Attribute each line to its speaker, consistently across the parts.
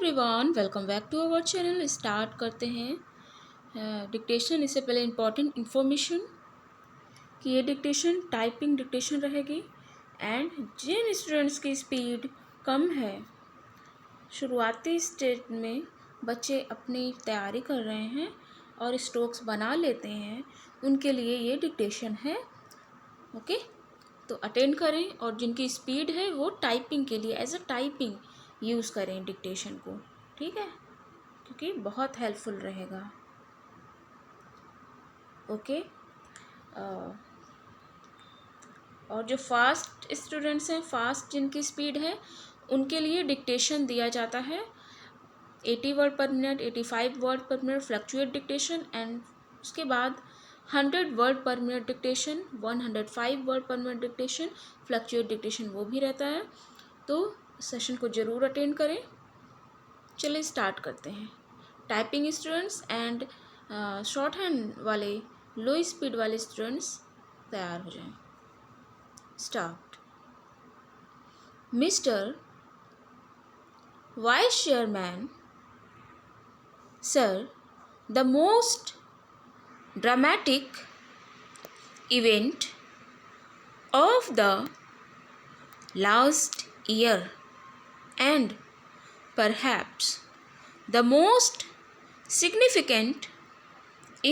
Speaker 1: Everyone, welcome back to our channel. Start करते हैं dictation. इससे पहले इम्पॉर्टेंट इन्फॉर्मेशन कि ये डिक्टेशन टाइपिंग डिक्टेशन रहेगी एंड जिन स्टूडेंट्स की स्पीड कम है, शुरुआती स्टेज में बच्चे अपनी तैयारी कर रहे हैं और स्ट्रोक्स बना लेते हैं, उनके लिए ये डिक्टेशन है। ओके, तो अटेंड करें और जिनकी स्पीड है वो टाइपिंग के लिए एज अ टाइपिंग यूज़ करें डिक्टेशन को, ठीक है, क्योंकि बहुत हेल्पफुल रहेगा। ओके, और जो फास्ट स्टूडेंट्स हैं, फास्ट जिनकी स्पीड है, उनके लिए डिक्टेशन दिया जाता है 80 वर्ड पर मिनट, 85 वर्ड पर मिनट फ्लक्चुएट डिक्टेशन एंड उसके बाद 100 वर्ड पर मिनट डिक्टेशन, 105 वर्ड पर मिनट डिक्टेशन फ्लक्चुएट डिक्टेशन वो भी रहता है। तो सेशन को ज़रूर अटेंड करें। चलिए स्टार्ट करते हैं। Typing students and short hand वाले लो स्पीड वाले स्टूडेंट्स तैयार हो जाएं। Start. Mister vice chairman sir, the most dramatic event of the last year and perhaps the most significant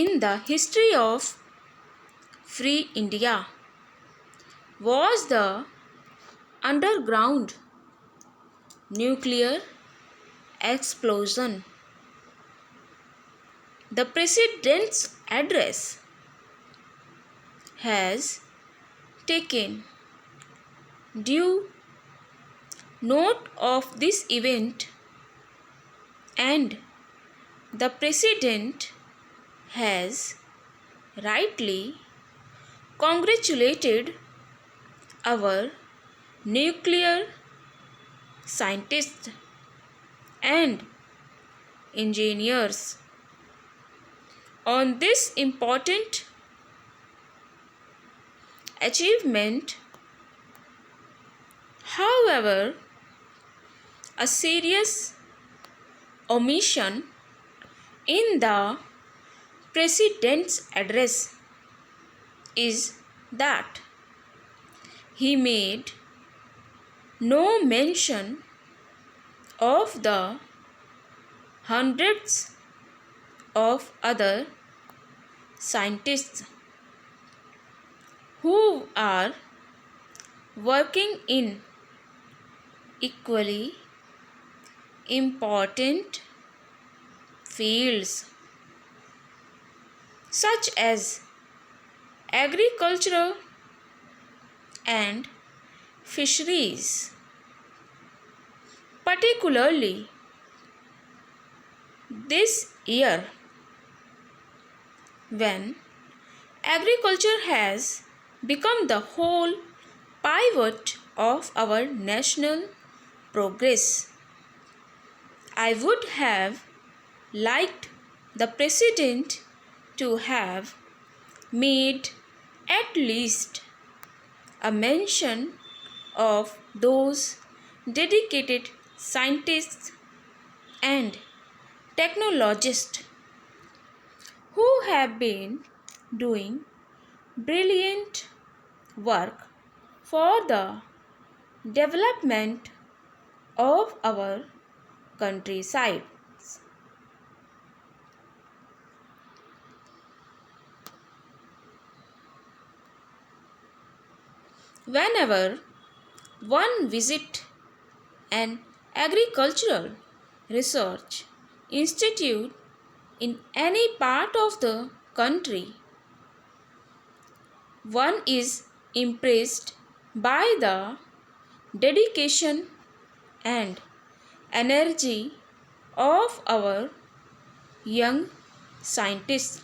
Speaker 1: in the history of free India was the underground nuclear explosion. The President's address has taken due note of this event, and the President has rightly congratulated our nuclear scientists and engineers on this important achievement. However, a serious omission in the President's address is that he made no mention of the hundreds of other scientists who are working in equally important fields such as agriculture and fisheries. Particularly this year, when agriculture has become the whole pivot of our national progress, I would have liked the President to have made at least a mention of those dedicated scientists and technologists who have been doing brilliant work for the development of our countryside. Whenever one visits an agricultural research institute in any part of the country, one is impressed by the dedication and energy of our young scientists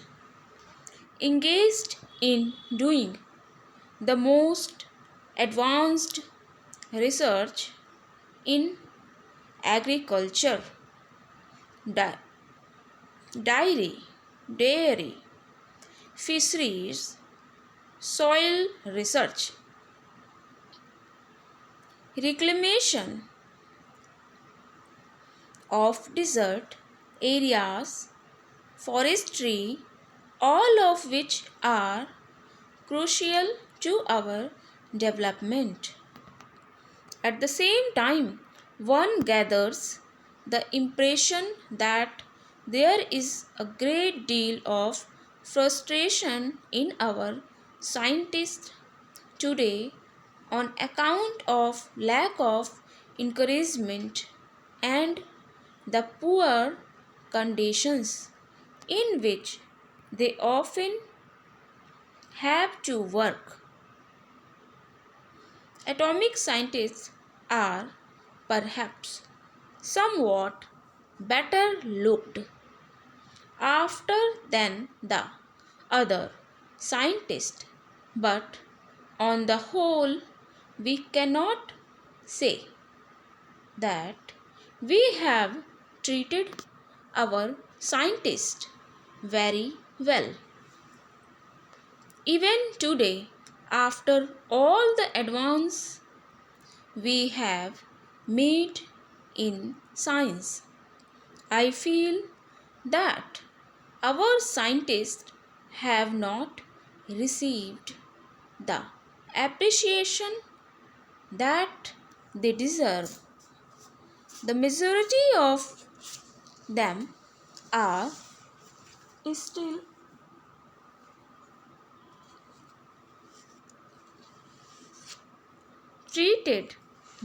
Speaker 1: engaged in doing the most advanced research in agriculture, dairy, fisheries, soil research, reclamation, of desert areas, forestry, all of which are crucial to our development. At the same time, one gathers the impression that there is a great deal of frustration in our scientists today on account of lack of encouragement and the poor conditions in which they often have to work. Atomic scientists are perhaps somewhat better looked after than the other scientists, but on the whole, we cannot say that we have treated our scientists very well. Even today, after all the advance we have made in science, I feel that our scientists have not received the appreciation that they deserve. The majority of them are still treated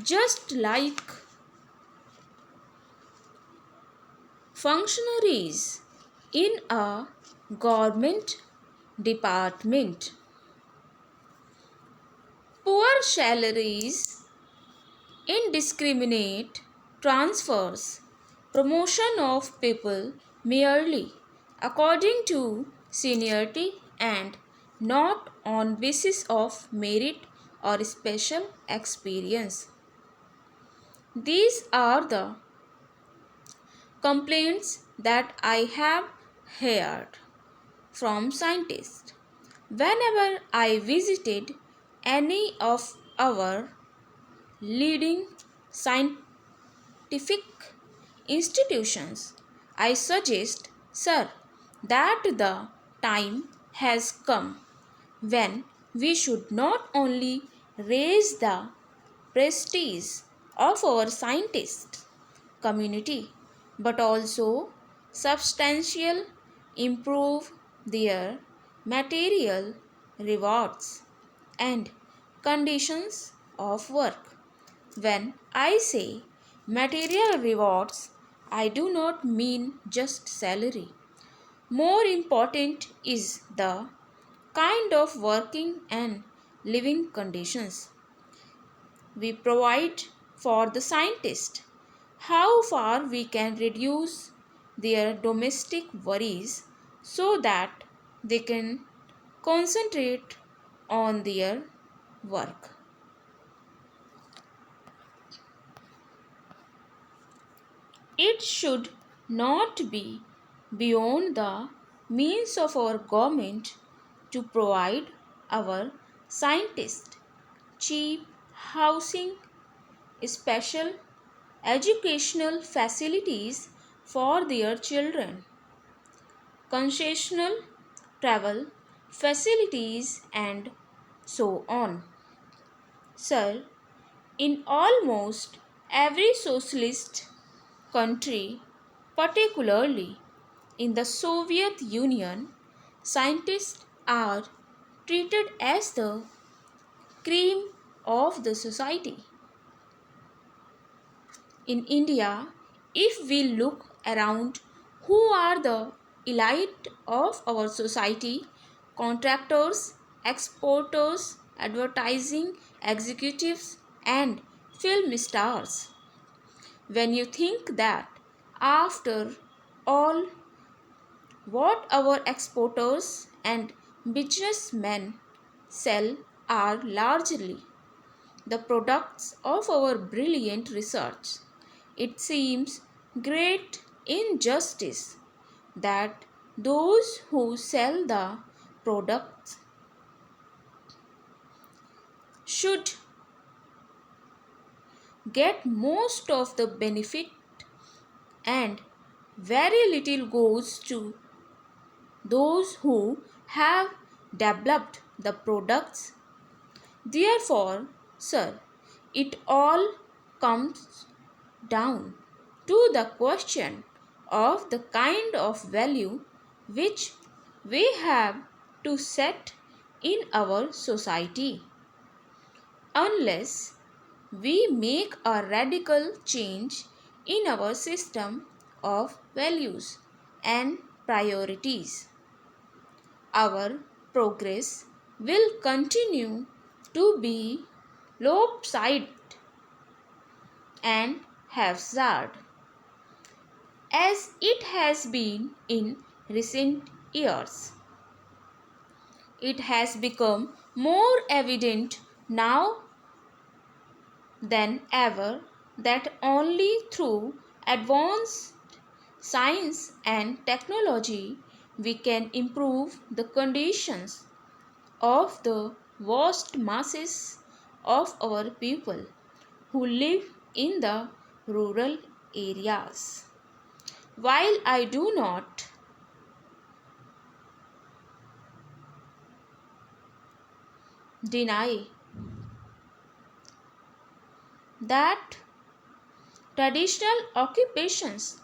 Speaker 1: just like functionaries in a government department. Poor salaries, indiscriminate transfers, promotion of people merely according to seniority and not on basis of merit or special experience. These are the complaints that I have heard from scientists whenever I visited any of our leading scientific institutions. I suggest, sir, that the time has come when we should not only raise the prestige of our scientist community but also substantial improve their material rewards and conditions of work. When I say material rewards, I do not mean just salary. More important is the kind of working and living conditions we provide for the scientist, how far we can reduce their domestic worries so that they can concentrate on their work. It should not be beyond the means of our government to provide our scientists cheap housing, special educational facilities for their children, concessional travel facilities, and so on. Sir, in almost every socialist country, particularly in the Soviet Union, scientists are treated as the cream of the society. In India, if we look around, who are the elite of our society? Contractors, exporters, advertising executives, and film stars. When you think that, after all, what our exporters and businessmen sell are largely the products of our brilliant research. It seems great injustice that those who sell the products should get most of the benefit and very little goes to those who have developed the products. Therefore, sir, it all comes down to the question of the kind of value which we have to set in our society. Unless we make a radical change in our system of values and priorities, our progress will continue to be lopsided and hazard as it has been in recent years. It has become more evident now than ever that only through advanced science and technology we can improve the conditions of the vast masses of our people who live in the rural areas. While I do not deny that traditional occupations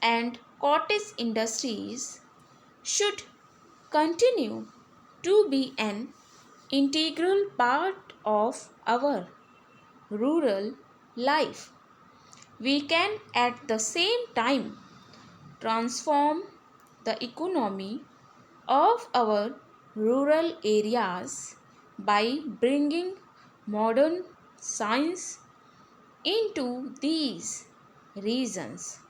Speaker 1: and cottage industries should continue to be an integral part of our rural life, we can at the same time transform the economy of our rural areas by bringing modern science into these regions.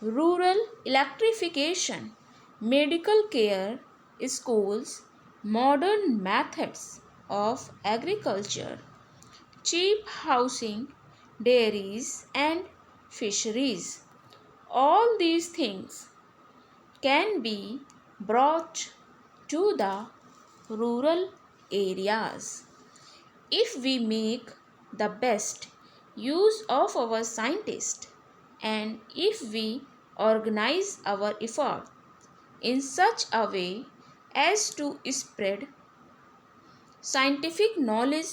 Speaker 1: Rural electrification, medical care, schools, modern methods of agriculture, cheap housing, dairies, and fisheries. All these things can be brought to the rural areas if we make the best use of our scientists and if we organize our effort in such a way as to spread scientific knowledge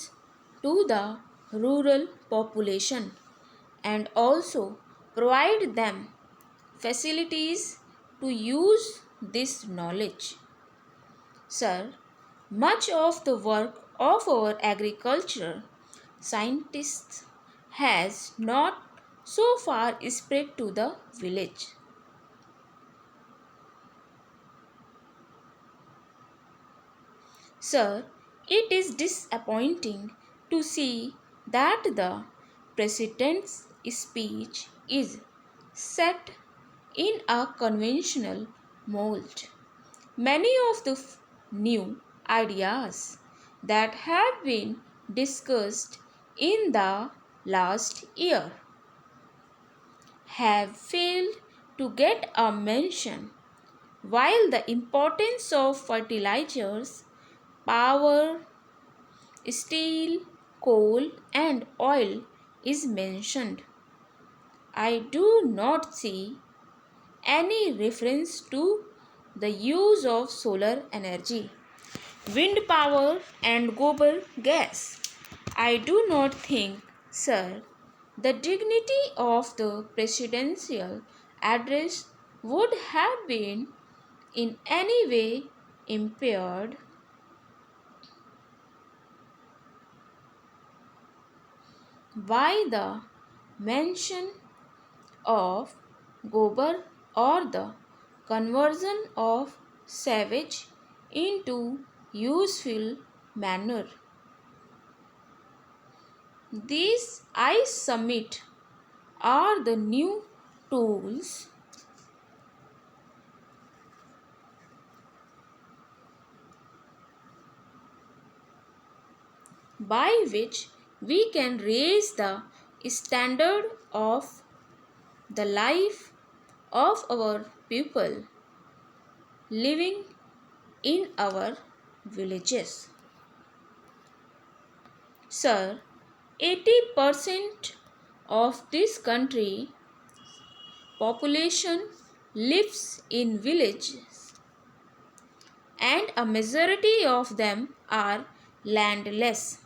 Speaker 1: to the rural population and also provide them facilities to use this knowledge. Sir, much of the work of our agriculture scientists has not so far spread to the village. Sir, it is disappointing to see that the President's speech is set in a conventional mold. Many of the new ideas that have been discussed in the last year have failed to get a mention, while the importance of fertilizers, power, steel, coal, and oil is mentioned. I do not see any reference to the use of solar energy, wind power, and gobar gas. I do not think, sir, the dignity of the presidential address would have been in any way impaired by the mention of gobar or the conversion of savage into useful manure. These, I submit, are the new tools by which we can raise the standard of the life of our people living in our villages. Sir, 80% of this country population lives in villages, and a majority of them are landless,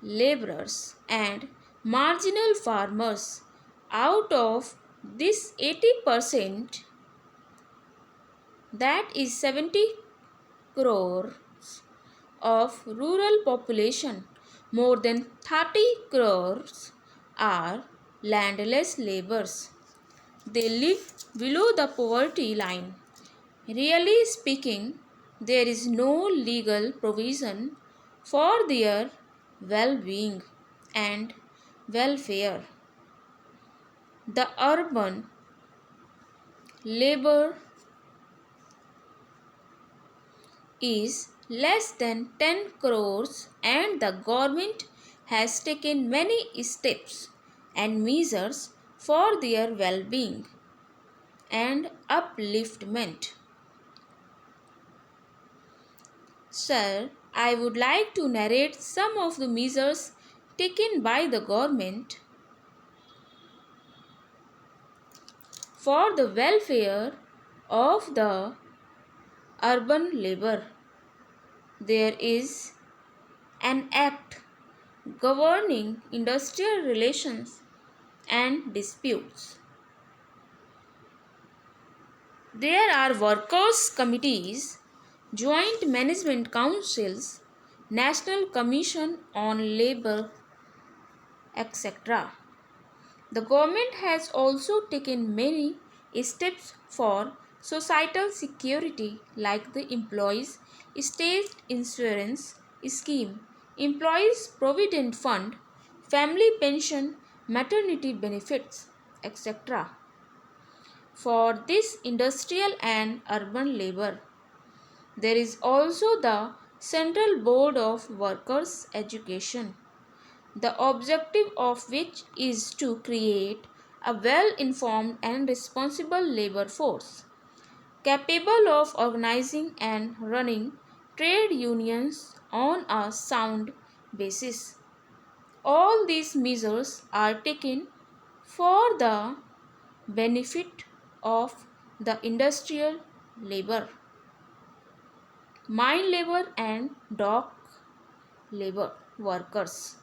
Speaker 1: laborers, and marginal farmers. Out of this 80%, that is 70 crores of rural population, more than 30 crores are landless laborers. They live below the poverty line. Really speaking, there is no legal provision for their well-being and welfare. The urban labor is less than 10 crores, and the government has taken many steps and measures for their well-being and upliftment. Sir, I would like to narrate some of the measures taken by the government for the welfare of the urban labor. There is an act governing industrial relations and disputes. There are workers' committees, joint management councils, National Commission on Labor, etc. The government has also taken many steps for societal security like the Employees State Insurance Scheme, Employees Provident Fund, Family Pension, Maternity Benefits, etc. For this industrial and urban labor. There is also the Central Board of Workers' Education, the objective of which is to create a well-informed and responsible labor force, capable of organizing and running trade unions on a sound basis. All these measures are taken for the benefit of the industrial labor, mine labor, and dock labor workers.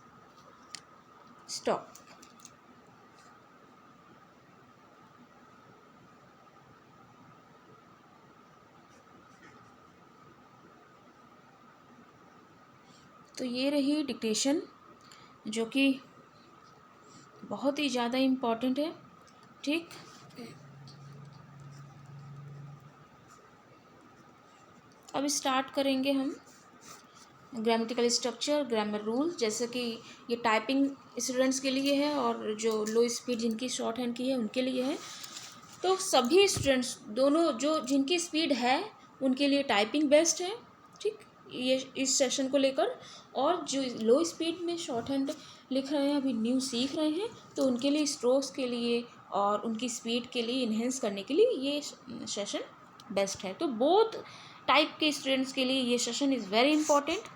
Speaker 1: Stop. तो ये रही dictation, जो कि बहुत ही ज़्यादा important है। ठीक, अब स्टार्ट करेंगे हम ग्रामेटिकल स्ट्रक्चर, ग्रामर रूल। जैसे कि ये टाइपिंग स्टूडेंट्स के लिए है और जो लो स्पीड जिनकी शॉर्ट हैंड की है उनके लिए है। तो सभी स्टूडेंट्स, दोनों जो जिनकी स्पीड है उनके लिए टाइपिंग बेस्ट है। ठीक, ये इस सेशन को लेकर, और जो लो स्पीड में शॉर्ट हैंड लिख रहे हैं, अभी न्यू सीख रहे हैं, तो उनके लिए स्ट्रोक्स के लिए और उनकी स्पीड के लिए इन्हेंस करने के लिए ये सेशन बेस्ट है। तो बोथ टाइप के स्टूडेंट्स के लिए ये session is very important.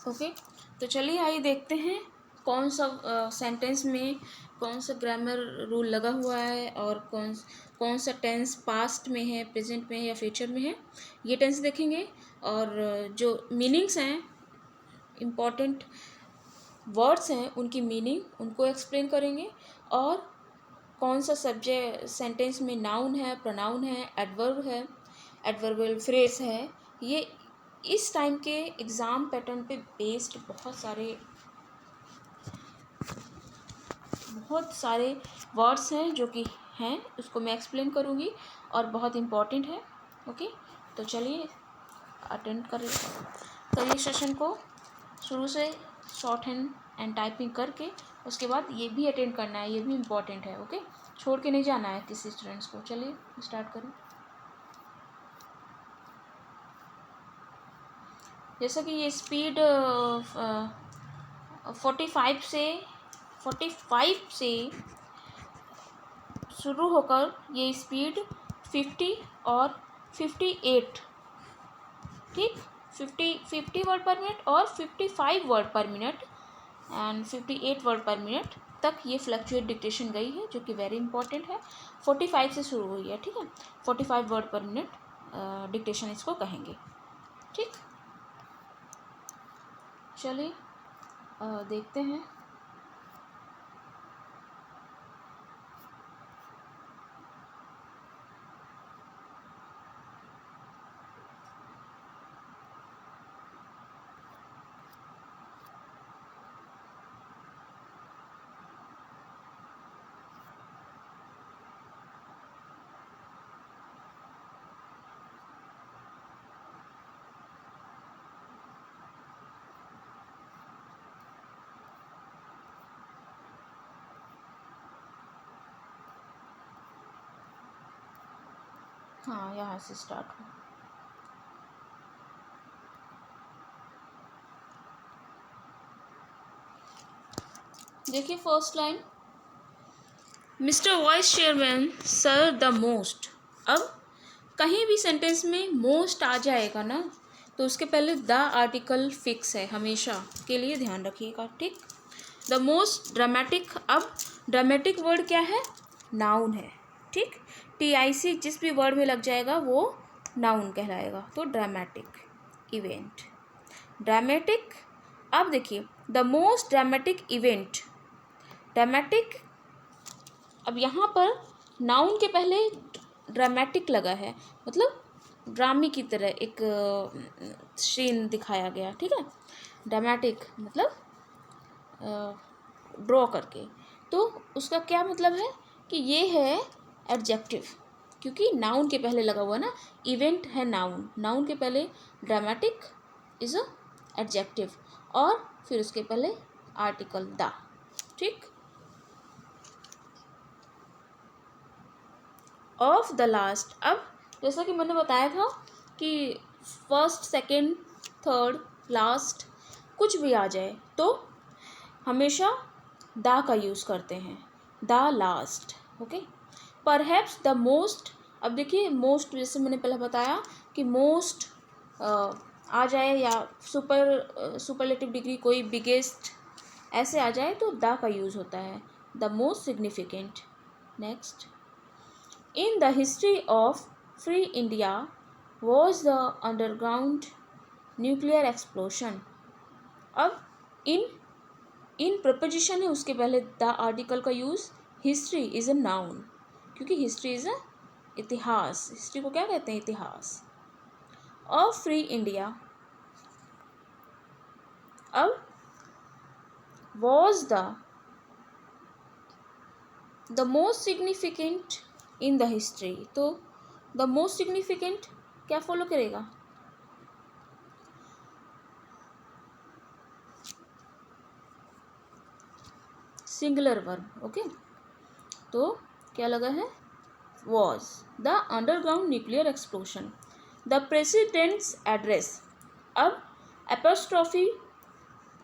Speaker 1: Okay, तो चलिए आइए देखते हैं कौन सा सेंटेंस में कौन सा ग्रामर रूल लगा हुआ है और कौन सा टेंस पास्ट में है, प्रेजेंट में है या फ्यूचर में है। ये टेंस देखेंगे और जो मीनिंग्स हैं, इम्पॉर्टेंट वर्ड्स हैं, उनकी मीनिंग उनको एक्सप्लेन करेंगे, और कौन सा सब्जेक्ट सेंटेंस में नाउन है, प्रोनाउन है, एडवर्ब है, एडवर्बल फ्रेज है। ये इस टाइम के एग्ज़ाम पैटर्न पे बेस्ड बहुत सारे वर्ड्स हैं जो कि हैं, उसको मैं एक्सप्लेन करूँगी और बहुत इम्पॉर्टेंट है। ओके, तो चलिए अटेंड करिए सेशन को शुरू से शॉर्ट हैंड एंड टाइपिंग करके उसके बाद ये भी अटेंड करना है, ये भी इम्पॉर्टेंट है। ओके, छोड़ के नहीं जाना है किसी स्टूडेंट्स को। चलिए स्टार्ट करें। जैसा कि ये स्पीड 45 से शुरू होकर ये स्पीड 50 और 58, ठीक, 50 वर्ड पर मिनट और 55 वर्ड पर मिनट एंड 58 वर्ड पर मिनट तक ये फ्लक्चुएट डिक्टेशन गई है, जो कि वेरी इंपॉर्टेंट है। 45 से शुरू हुई है, ठीक है, 45 वर्ड पर मिनट डिक्टेशन इसको कहेंगे, ठीक। चलिए देखते हैं। हाँ, यहाँ से स्टार्ट हो। देखिए first line, mister vice chairman sir the most. अब कहीं भी सेंटेंस में मोस्ट आ जाएगा ना, तो उसके पहले द आर्टिकल फिक्स है, हमेशा के लिए ध्यान रखिएगा, ठीक। द मोस्ट ड्रामेटिक, अब ड्रामेटिक वर्ड क्या है, नाउन है, ठीक। TIC जिस भी वर्ड में लग जाएगा वो नाउन कहलाएगा, तो ड्रामेटिक इवेंट, ड्रामेटिक। अब देखिए the most dramatic event, dramatic, अब यहाँ पर नाउन के पहले ड्रामेटिक लगा है, मतलब ड्रामे की तरह एक सीन दिखाया गया, ठीक है। ड्रामेटिक मतलब ड्रॉ करके, तो उसका क्या मतलब है कि ये है एडजेक्टिव, क्योंकि नाउन के पहले लगा हुआ ना, इवेंट है नाउन, नाउन के पहले ड्रामेटिक इज अ एडजेक्टिव और फिर उसके पहले आर्टिकल द, ठीक। ऑफ द लास्ट, अब जैसा कि मैंने बताया था कि फर्स्ट सेकंड थर्ड लास्ट कुछ भी आ जाए तो हमेशा द का यूज़ करते हैं, the last, okay. Perhaps the most, अब देखिए मोस्ट जैसे मैंने पहले बताया कि मोस्ट आ जाए या सुपरलेटिव डिग्री कोई बिगेस्ट ऐसे आ जाए तो द का यूज़ होता है, the most significant. Next, in the history of free India was the underground nuclear explosion. अब इन प्रपोजिशन है, उसके पहले द आर्टिकल का use, history is a noun, क्योंकि हिस्ट्री इज़ अ इतिहास, हिस्ट्री को क्या कहते हैं, इतिहास। ऑफ फ्री इंडिया, अब was the most significant in the history, तो द मोस्ट सिग्निफिकेंट क्या फॉलो करेगा, सिंगुलर वर्ब, ओके। तो क्या लगा है, was the underground nuclear explosion, the president's address. अब एपोस्ट्रॉफी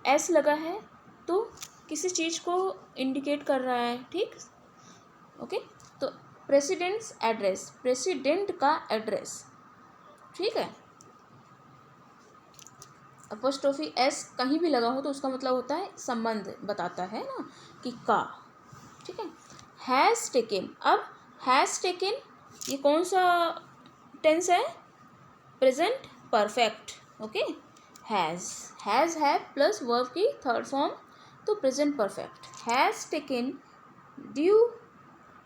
Speaker 1: एस लगा है तो किसी चीज़ को इंडिकेट कर रहा है, ठीक, ओके। तो प्रेसिडेंट्स एड्रेस, प्रेसिडेंट का एड्रेस, ठीक है। एपोस्ट्रॉफी एस कहीं भी लगा हो तो उसका मतलब होता है संबंध बताता है ना, कि का, ठीक है। हैज़ टेकन, अब हैज़ टेकन ये कौन सा टेंस है, प्रेजेंट परफेक्ट, ओके। हैज़ है प्लस वर्ब की थर्ड फॉर्म, तो present perfect. Has taken due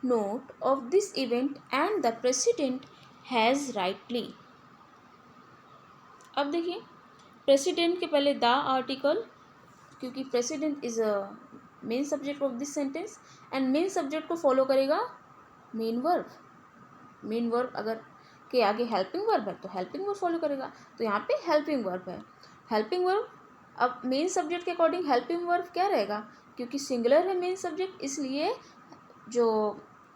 Speaker 1: note of this event and the president has rightly. अब देखिए प्रेसिडेंट के पहले द आर्टिकल, क्योंकि president is a main subject of this sentence and main subject को follow करेगा main verb, main verb अगर के आगे हेल्पिंग वर्ब है तो हेल्पिंग वर्ब फॉलो करेगा, तो यहाँ पे हेल्पिंग वर्ब है। हेल्पिंग वर्ब अब मेन सब्जेक्ट के अकॉर्डिंग हेल्पिंग वर्ब क्या रहेगा, क्योंकि सिंगुलर है मेन सब्जेक्ट, इसलिए जो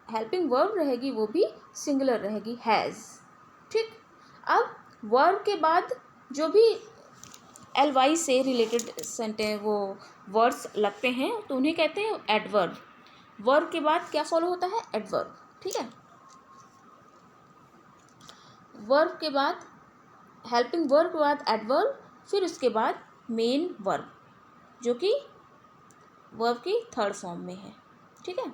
Speaker 1: हेल्पिंग वर्ब रहेगी वो भी सिंगुलर रहेगी, हैज़। ठीक, अब वर्ब के बाद जो भी LY से रिलेटेड सेंटेंस वो वर्ड्स लगते हैं तो उन्हें कहते हैं एडवर्ब। वर्ब के बाद क्या फॉलो होता है, एडवर्ब। ठीक है, वर्ब के बाद हेल्पिंग वर्ब के बाद एडवर्ब, फिर उसके बाद मेन वर्ब जो कि वर्ब की थर्ड फॉर्म में है। ठीक है,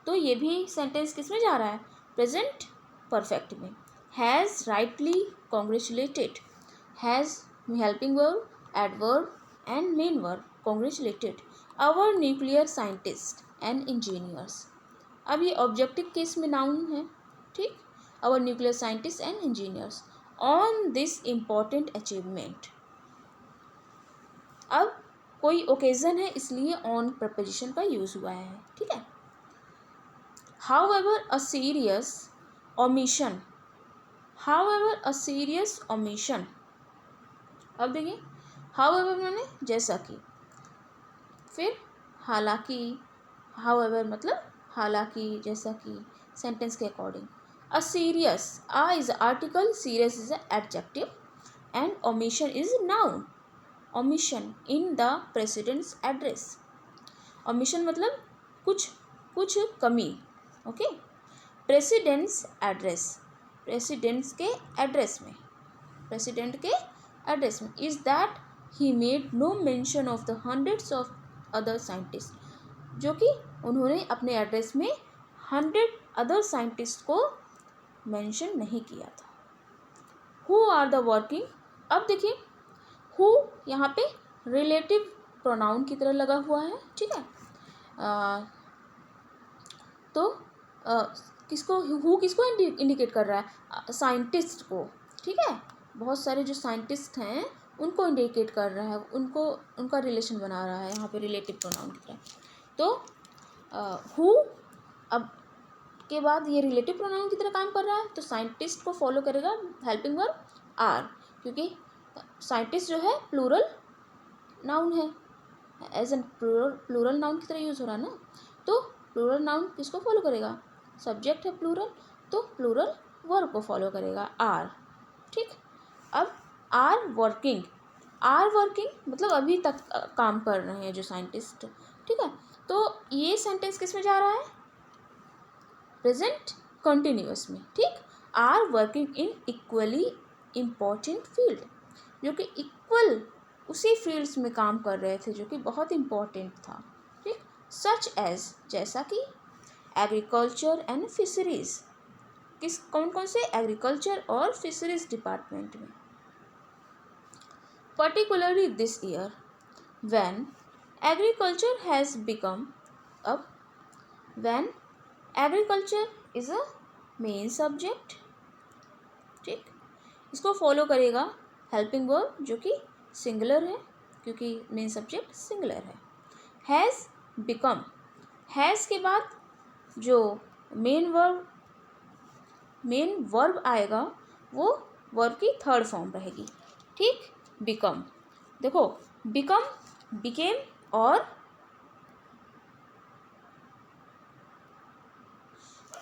Speaker 1: तो ये भी सेंटेंस किस में जा रहा है, प्रेजेंट परफेक्ट में। Has rightly congratulated, has helping verb, adverb and main verb, congratulated our nuclear scientist and engineers. अब ये ऑब्जेक्टिव केस में नाउन है। ठीक, our nuclear scientist and engineers on this important achievement. अब कोई ओकेजन है इसलिए ऑन प्रपोजिशन का यूज हुआ है। ठीक है, however a serious omission, however a serious omission। अब देखिए however माने जैसा कि, फिर हालांकि, however मतलब हालांकि, जैसा कि, सेंटेंस के according. a serious, a is article, serious is adjective and omission is noun, omission in the president's address। omission मतलब कुछ कुछ कमी। ओके, प्रेसिडेंट्स एड्रेस, प्रेसिडेंट्स के एड्रेस में, प्रेसिडेंट के एड्रेस में, is that he made no mention of the hundreds of other scientist, जो कि उन्होंने अपने एड्रेस में 100 अदर साइंटिस्ट को मेंशन नहीं किया था। हु आर द वर्किंग, अब देखिए हु यहाँ पे रिलेटिव प्रोनाउन की तरह लगा हुआ है। ठीक है, तो किसको, हु किसको इंडिकेट कर रहा है, साइंटिस्ट को। ठीक है, बहुत सारे जो साइंटिस्ट हैं उनको इंडिकेट कर रहा है, उनको उनका रिलेशन बना रहा है यहाँ पे रिलेटिव प्रोनाउन की तरह। तो हु अब के बाद ये रिलेटिव प्रोनाउन की तरह काम कर रहा है, तो साइंटिस्ट को फॉलो करेगा हेल्पिंग वर्ब आर, क्योंकि साइंटिस्ट जो है प्लूरल नाउन है, एज एन प्लूरल नाउन की तरह यूज हो रहा है ना, तो प्लूरल नाउन किसको फॉलो करेगा, सब्जेक्ट है प्लूरल, तो प्लूरल वर्ब को फॉलो करेगा आर। ठीक, अब आर वर्किंग, आर वर्किंग मतलब अभी तक काम कर रहे हैं जो साइंटिस्ट। ठीक है, तो ये सेंटेंस किस में जा रहा है, प्रेजेंट कंटिन्यूअस में। ठीक, are working in equally important field, जो कि इक्वल उसी फील्ड्स में काम कर रहे थे जो कि बहुत इम्पॉर्टेंट था। ठीक, सच एज जैसा कि, एग्रीकल्चर एंड फिशरीज, किस कौन कौन से, एग्रीकल्चर और फिशरीज डिपार्टमेंट में। Particularly this year when agriculture has become, अब when agriculture is a main subject. ठीक, इसको फॉलो करेगा हेल्पिंग वर्ब जो कि सिंगुलर है, क्योंकि मेन सब्जेक्ट सिंगुलर है। हैज़ बिकम, हैज़ के बाद जो मेन वर्ब आएगा वो वर्ब की थर्ड फॉर्म रहेगी। ठीक, बिकम, देखो बिकम, बिकेम और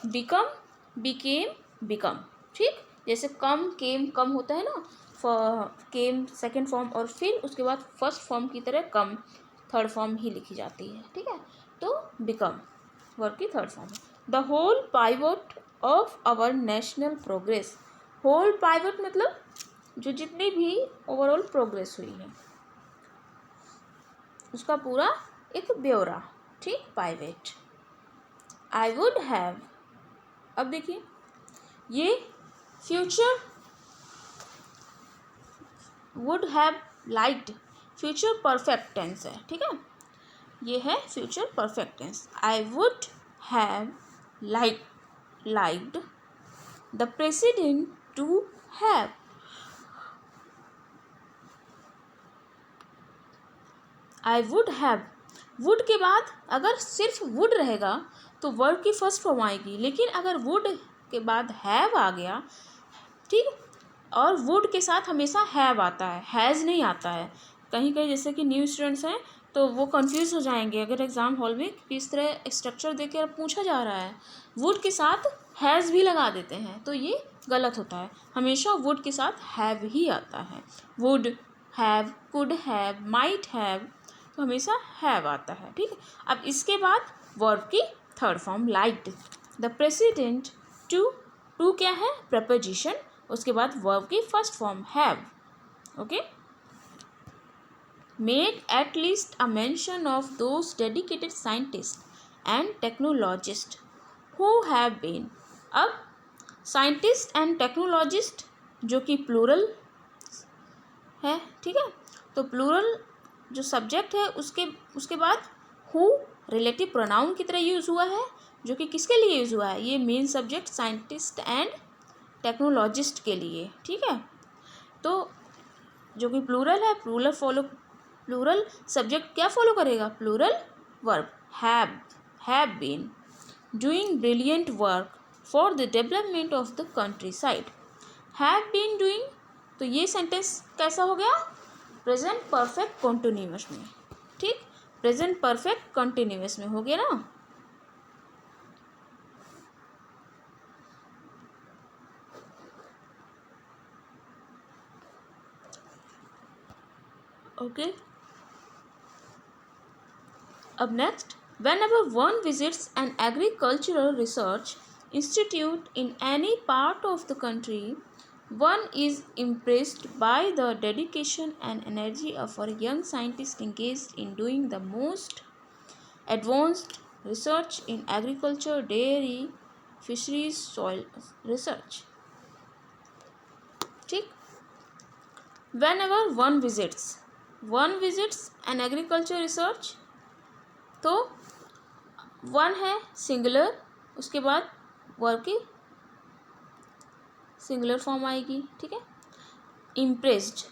Speaker 1: बिकम, बिकेम, बिकम। ठीक, जैसे कम, केम, कम होता है ना, केम सेकेंड फॉर्म और फिर उसके बाद फर्स्ट फॉर्म की तरह कम थर्ड फॉर्म ही लिखी जाती है। ठीक है, तो बिकम वर्ब की third form. The whole pivot of our national progress, whole pivot मतलब जो जितनी भी ओवरऑल प्रोग्रेस हुई है उसका पूरा एक ब्यौरा। ठीक, पाइवेट। आई वुड हैव, अब देखिए ये future, would have liked future perfect tense है। ठीक है, ये है future perfect tense. I would have liked the president to have, I would have, would के बाद अगर सिर्फ वुड रहेगा तो वर्ब की फर्स्ट फॉर्म आएगी, लेकिन अगर वुड के बाद हैव आ गया, ठीक, और वुड के साथ हमेशा हैव आता है, हैज़ नहीं आता है। कहीं कहीं जैसे कि न्यू स्टूडेंट्स हैं तो वो कंफ्यूज हो जाएंगे अगर एग्ज़ाम हॉल में किस तरह स्ट्रक्चर देकर पूछा जा रहा है। वुड के साथ हैज़ भी लगा देते हैं तो ये गलत होता है। हमेशा वुड के साथ हैव ही आता है। Would, have, could have, might have, तो हमेशा हैव आता है। ठीक है, अब इसके बाद वर्ब की third form liked. The president to क्या है? प्रपोजिशन। उसके बाद वर्ब की first form have. Okay, made at least a mention of those dedicated scientists and technologists who have been। अब साइंटिस्ट एंड टेक्नोलॉजिस्ट जो कि प्लूरल है, ठीक है, तो प्लूरल जो सब्जेक्ट है उसके बाद हु रिलेटिव प्रोनाउन की तरह यूज़ हुआ है, जो कि किसके लिए यूज़ हुआ है? ये main subject scientist and technologist के लिए। ठीक है, तो जो कि प्लूरल है, प्लूरल सब्जेक्ट क्या फॉलो करेगा? Plural verb. Have been doing brilliant work for the development of the countryside. Have been doing, तो ये सेंटेंस कैसा हो गया? प्रेजेंट परफेक्ट कॉन्टिन्यूअस में। ठीक, प्रेजेंट परफेक्ट कॉन्टिन्यूअस में हो गया ना। ओके, अब next, whenever one visits an agricultural research institute in any part of the country, one is impressed by the dedication and energy of our young scientists engaged in doing the most advanced research in agriculture, dairy, fisheries, soil research। ठीक, whenever one visits an agriculture research, तो one है singular, उसके बाद verb की singular form आएगी। ठीक है, impressed.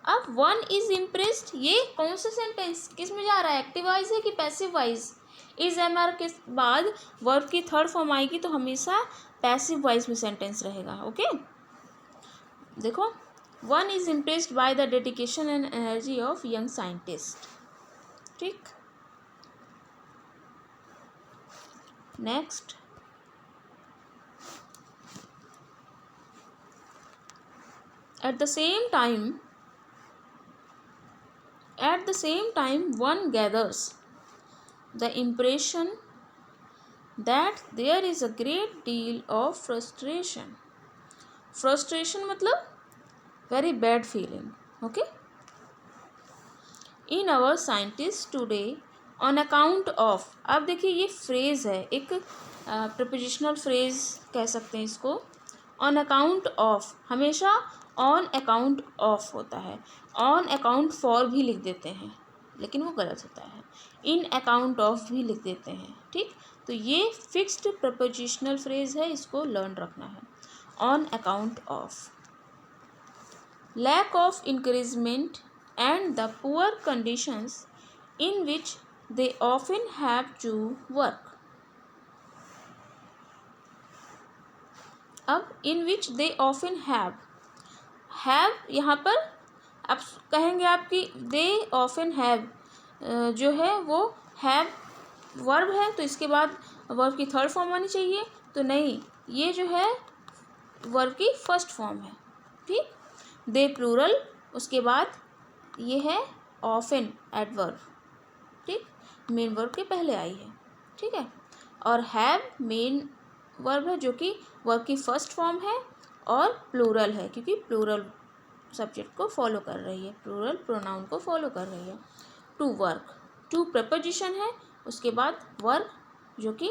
Speaker 1: अब वन इज इम्प्रेस्ड, ये कौन सा सेंटेंस किस में जा रहा है? एक्टिव वाइज है कि passive wise? Is am are के बाद वर्ब की थर्ड फॉर्म आएगी तो हमेशा पैसिव वाइज में सेंटेंस रहेगा। ओके, देखो, one is impressed by the dedication and energy of young scientist. ठीक, next, at the same time one gathers the impression that there is a great deal of frustration मतलब very bad feeling, okay, in our scientists today on account of। अब देखिए ये phrase है, एक prepositional phrase कह सकते हैं इसको। ऑन अकाउंट ऑफ, हमेशा ऑन अकाउंट ऑफ होता है। ऑन अकाउंट फॉर भी लिख देते हैं लेकिन वो गलत होता है। इन अकाउंट ऑफ भी लिख देते हैं। ठीक, तो ये फिक्स्ड प्रपोजिशनल फ्रेज है, इसको लर्न रखना है। On account of lack of encouragement and the poor conditions in which they often have to work। अब in which they often have यहाँ पर अब कहेंगे आपकी they often have जो है वो have वर्ब है तो इसके बाद वर्ब की थर्ड फॉर्म आनी चाहिए, तो नहीं, ये जो है वर्ब की फर्स्ट फॉर्म है। ठीक, दे प्लूरल, उसके बाद ये है ऑफन एडवर्ब। ठीक, मेन वर्ब के पहले आई है। ठीक है, और हैव मेन वर्ब है जो कि वर्ब की फर्स्ट फॉर्म है और प्लूरल है क्योंकि प्लूरल सब्जेक्ट को फॉलो कर रही है, प्लूरल प्रोनाउन को फॉलो कर रही है। टू वर्क, टू प्रपोजिशन है, उसके बाद वर्ब जो कि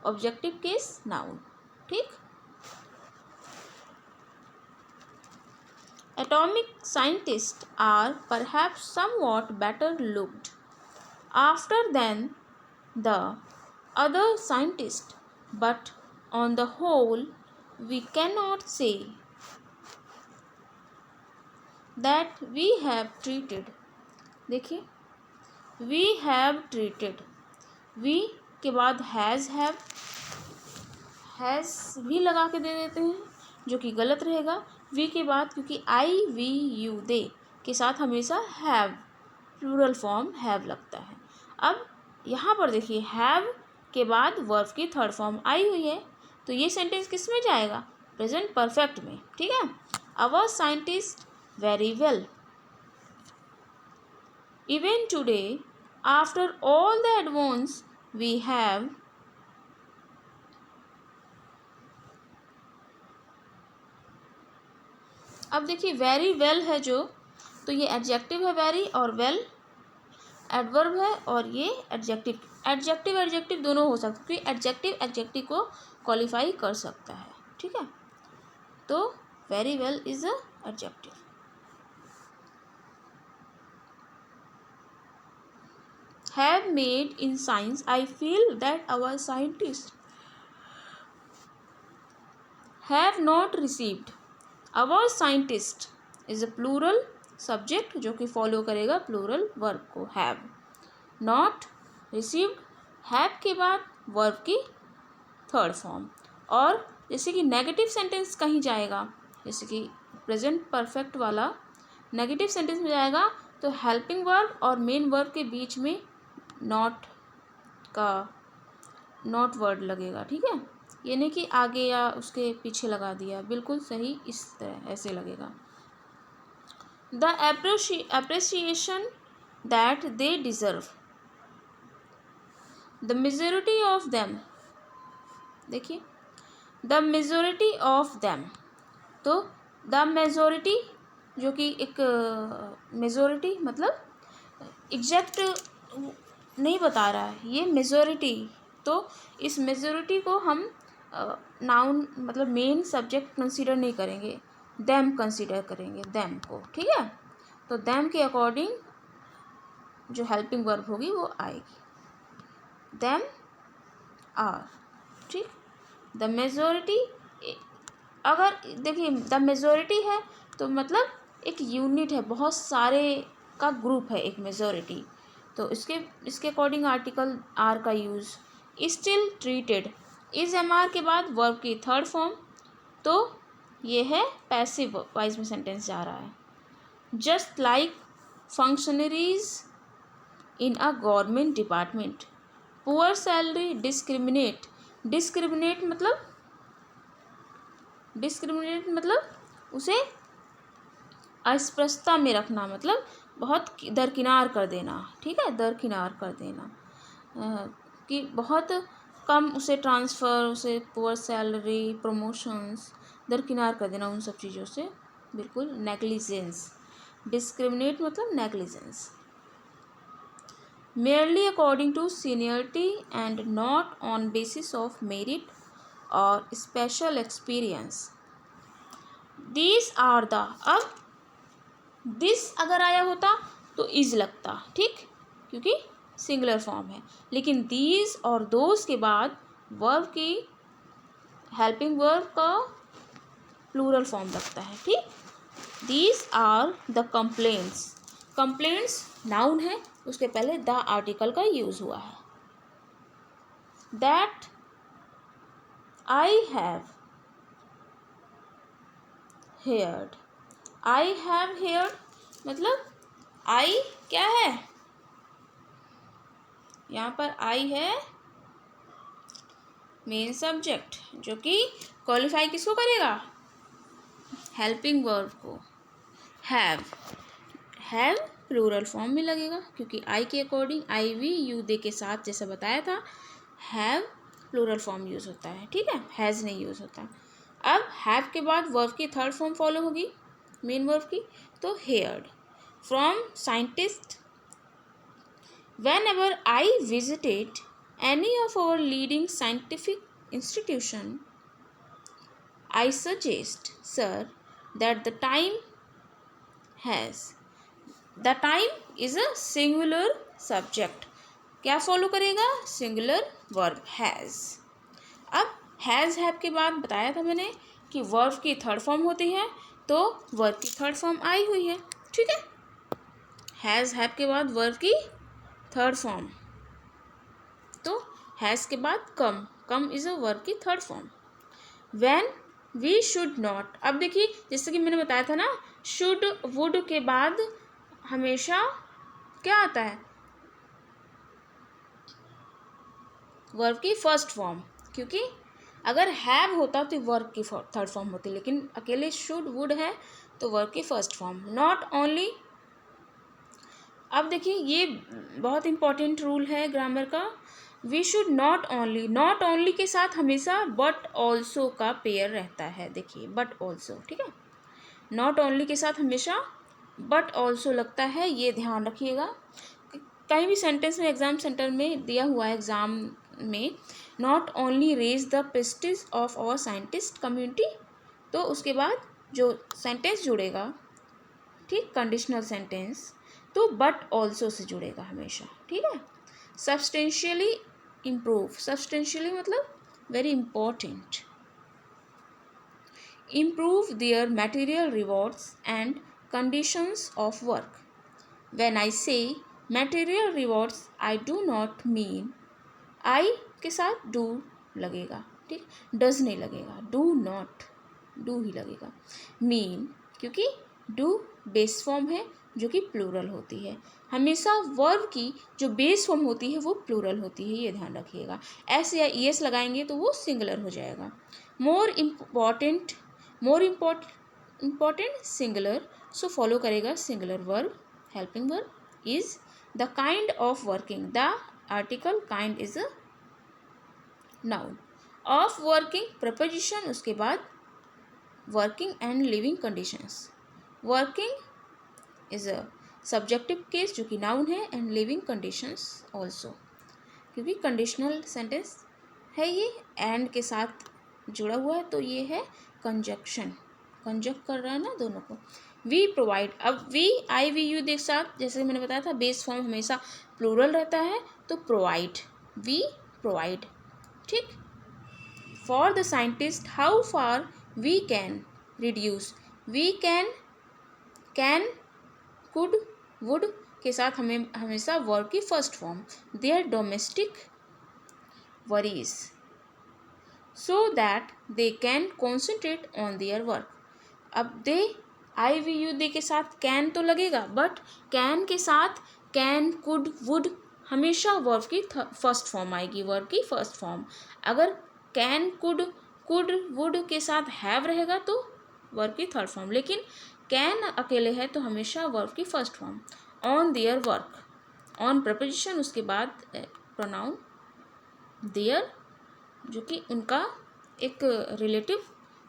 Speaker 1: ऑब्जेक्टिव केस नाउन। ठीक, atomic scientists are perhaps somewhat better looked after than the other scientists, but on the whole we cannot say that we have treated। देखिए, we have treated, we के बाद has भी लगा के दे देते हैं जो कि गलत रहेगा। वी के बाद क्योंकि आई वी यू दे के साथ हमेशा हैव, प्लूरल फॉर्म हैव लगता है। अब यहाँ पर देखिए हैव के बाद वर्ब की थर्ड फॉर्म आई हुई है, तो ये सेंटेंस किस में जाएगा? प्रेजेंट परफेक्ट में, ठीक है। Our scientist very well, even today after all the advance we have, अब देखिए वेरी वेल है जो, तो ये एडजेक्टिव है वेरी, और वेल एडवर्ब है, और ये एडजेक्टिव एडजेक्टिव दोनों हो सकते, क्योंकि एडजेक्टिव को क्वालिफाई कर सकता है, ठीक है। तो very well is a adjective. Have made in science I feel that our scientist have not received, our scientist is a plural subject जो कि फॉलो करेगा प्लूरल वर्ब को, हैव। नॉट रिसीव्ड, हैव के बाद वर्ब की third form. और जैसे कि नेगेटिव सेंटेंस कहीं जाएगा, जैसे कि प्रेजेंट परफेक्ट वाला नेगेटिव सेंटेंस में जाएगा, तो हेल्पिंग वर्ब और मेन वर्ब के बीच में नॉट वर्ड लगेगा, ठीक है। ये नहीं कि आगे या उसके पीछे लगा दिया, बिल्कुल सही इस तरह ऐसे लगेगा। The appreciation that they deserve, the majority of them, देखिए द मेजॉरिटी ऑफ देम, तो द मेजॉरिटी जो कि एक मेजॉरिटी मतलब एग्जैक्ट नहीं बता रहा है, ये मेजॉरिटी, तो इस मेजॉरिटी को हम नाउन मतलब मेन सब्जेक्ट कंसीडर नहीं करेंगे, देम कंसीडर करेंगे, देम को, ठीक है। तो देम के अकॉर्डिंग जो हेल्पिंग वर्ब होगी वो आएगी, देम आर, ठीक। द मेजॉरिटी, अगर देखिए द मेजॉरिटी है तो मतलब एक यूनिट है, बहुत सारे का ग्रुप है एक मेजॉरिटी, तो इसके अकॉर्डिंग आर्टिकल आर का use. Still treated, is am are के बाद वर्ब की थर्ड फॉर्म, तो ये है पैसिव वाइज में सेंटेंस जा रहा है। Just like functionaries in a government department, poor salary discriminate, discriminate मतलब उसे अस्पृश्यता में रखना, मतलब बहुत दरकिनार कर देना, ठीक है, दरकिनार कर देना, कि बहुत कम उसे ट्रांसफ़र, उसे पुअर सैलरी, प्रमोशंस, दरकिनार कर देना उन सब चीज़ों से, बिल्कुल नेग्लिजेंस, डिस्क्रिमिनेट मतलब negligence. merely according to seniority and not on basis of merit or special experience, these are the, अब दिस अगर आया होता तो इज लगता, ठीक, क्योंकि सिंगुलर फॉर्म है, लेकिन दीज और दोज के बाद वर्ब की हेल्पिंग वर्ब का प्लूरल फॉर्म लगता है, ठीक। These are the complaints, complaints noun है, उसके पहले द आर्टिकल का यूज हुआ है। That I have heard, I have heard मतलब आई क्या है, यहाँ पर आई है मेन सब्जेक्ट, जो कि क्वालिफाई किसको करेगा, हेल्पिंग वर्ब को। हैव प्लूरल फॉर्म में लगेगा, क्योंकि आई के according I we you they के साथ जैसा बताया था हैव प्लूरल फॉर्म यूज़ होता है, ठीक है, हैज़ नहीं यूज़ होता। अब हैव के बाद वर्ब की थर्ड फॉर्म फॉलो होगी मेन वर्ब की, तो heard. From scientist, whenever I visited any of our leading scientific institution, I suggest, sir, that the time is a singular subject. क्या फॉलो करेगा, सिंगुलर वर्ब हैज़। अब has have के बाद बताया था मैंने कि वर्ब की थर्ड फॉर्म होती है, तो वर्ब की थर्ड फॉर्म आई हुई है, ठीक है। हैज़ हैव के बाद वर्ब की थर्ड फॉर्म, तो हैज़ के बाद कम इज अ वर्ब की third form. When we should not. अब देखिए जैसे कि मैंने बताया था ना, शुड वुड के बाद हमेशा क्या आता है, वर्ब की फर्स्ट फॉर्म, क्योंकि अगर हैव होता तो वर्ब की थर्ड फॉर्म होती, लेकिन अकेले शुड वुड है तो वर्ब की फर्स्ट फॉर्म। नॉट ओनली, अब देखिए ये बहुत इंपॉर्टेंट रूल है ग्रामर का, वी शुड नॉट ओनली के साथ हमेशा बट ऑल्सो का पेयर रहता है। देखिए बट ऑल्सो, ठीक है, नॉट ओनली के साथ हमेशा बट ऑल्सो लगता है, ये ध्यान रखिएगा। कहीं भी सेंटेंस में एग्जाम सेंटर में दिया हुआ है एग्जाम में, not only raise the prestige of our scientist community, तो उसके बाद जो सेंटेंस जुड़ेगा, ठीक, कंडीशनल सेंटेंस, तो बट ऑल्सो से जुड़ेगा हमेशा, ठीक है। सब्सटेंशियली इम्प्रूव, सब्सटेंशियली मतलब very important, improve their material rewards and conditions of work. When I say material rewards, I do not mean, I के साथ do लगेगा, ठीक, does नहीं लगेगा, do not, do ही लगेगा। mean क्योंकि do बेस फॉर्म है जो कि प्लूरल होती है, हमेशा वर्ब की जो बेस फॉर्म होती है वो प्लूरल होती है, ये ध्यान रखिएगा। एस या ई एस लगाएंगे तो वो सिंगुलर हो जाएगा। More important singular, so follow करेगा singular verb, helping verb is the kind of working, the article kind is a noun, of working preposition, उसके बाद working and living conditions, working is a subjective case जो कि noun है, and living conditions also, क्योंकि conditional sentence है ये, and के साथ जुड़ा हुआ है तो ये है कंजक्शन, कंजक्ट कर रहा है ना दोनों को। वी प्रोवाइड, अब वी आई वी यू देख साथ, जैसे मैंने बताया था बेस फॉर्म हमेशा प्लूरल रहता है, तो प्रोवाइड, वी प्रोवाइड, ठीक। For the scientist how far we can reduce, we can could would के साथ हमें हमेशा वर्ब की first form, their domestic worries so that they can concentrate on their work। अब दे आई वी यू दे के साथ can तो लगेगा, बट कैन के साथ कैन कुड वुड हमेशा वर्ब की फर्स्ट फॉर्म आएगी, वर्ब की फर्स्ट फॉर्म। अगर कैन कुड वुड के साथ हैव रहेगा तो वर्ब की थर्ड फॉर्म, लेकिन कैन अकेले है तो हमेशा वर्ब की first form. On their work, on preposition, उसके बाद प्रोनाउन देयर जो कि उनका एक रिलेटिव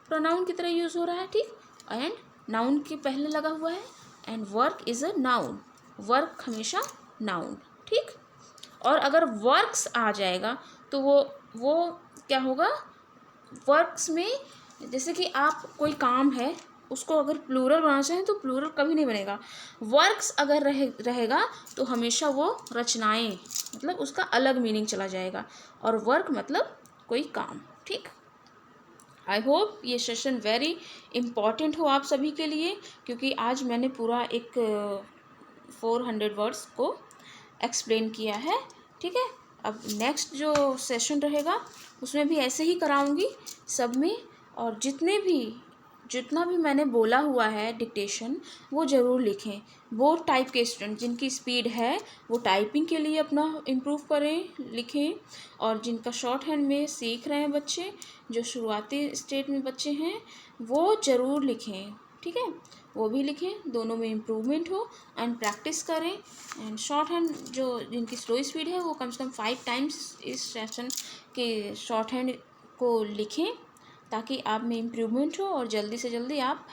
Speaker 1: प्रोनाउन की तरह यूज़ हो रहा है, ठीक, एंड नाउन के पहले लगा हुआ है, and work is a noun, work हमेशा नाउन, ठीक। और अगर वर्क्स आ जाएगा तो वो क्या होगा, वर्क्स में जैसे कि आप कोई काम है उसको अगर प्लूरल बनाना चाहें तो प्लूरल कभी नहीं बनेगा, वर्क्स अगर रहेगा तो हमेशा वो रचनाएं, मतलब उसका अलग मीनिंग चला जाएगा, और वर्क मतलब कोई काम, ठीक। आई होप ये सेशन वेरी इम्पॉर्टेंट हो आप सभी के लिए, क्योंकि आज मैंने पूरा एक 400 वर्ड्स को एक्सप्लेन किया है, ठीक है। अब नेक्स्ट जो सेशन रहेगा उसमें भी ऐसे ही कराऊंगी सब में, और जितना भी मैंने बोला हुआ है डिक्टेशन वो ज़रूर लिखें। वो टाइप के स्टूडेंट जिनकी स्पीड है वो टाइपिंग के लिए अपना इम्प्रूव करें, लिखें, और जिनका शॉर्ट हैंड में सीख रहे हैं बच्चे, जो शुरुआती स्टेज में बच्चे हैं, वो ज़रूर लिखें, ठीक है, वो भी लिखें, दोनों में इम्प्रूवमेंट हो, एंड प्रैक्टिस करें। एंड शॉर्ट हैंड जो जिनकी स्लो स्पीड है वो कम से कम 5 टाइम्स इस सेशन के शॉर्ट हैंड को लिखें, ताकि आप में इम्प्रूवमेंट हो और जल्दी से जल्दी आप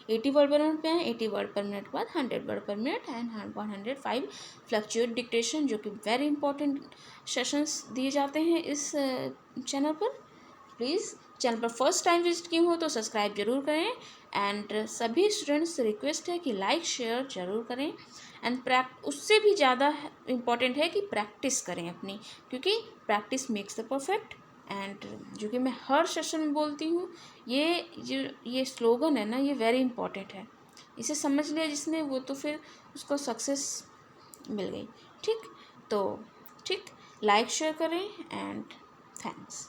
Speaker 1: 80 वर्ड पर मिनट पे हैं, 80 वर्ड पर मिनट के बाद 100 वर्ड पर मिनट, एंड 105 फ्लक्चुएट डिक्टेशन, जो कि वेरी इंपॉर्टेंट सेशंस दिए जाते हैं इस चैनल पर। प्लीज़ चैनल पर फर्स्ट टाइम विजिट किए हो तो सब्सक्राइब जरूर करें, एंड सभी स्टूडेंट्स से रिक्वेस्ट है कि लाइक शेयर जरूर करें, एंड उससे भी ज़्यादा इम्पॉर्टेंट है कि प्रैक्टिस करें अपनी, क्योंकि practice makes the perfect. And जो कि मैं हर सेशन में बोलती हूँ, ये स्लोगन है ना, ये वेरी इंपॉर्टेंट है, इसे समझ लिया जिसने वो तो फिर उसको सक्सेस मिल गई, ठीक। तो ठीक, लाइक शेयर करें, एंड थैंक्स।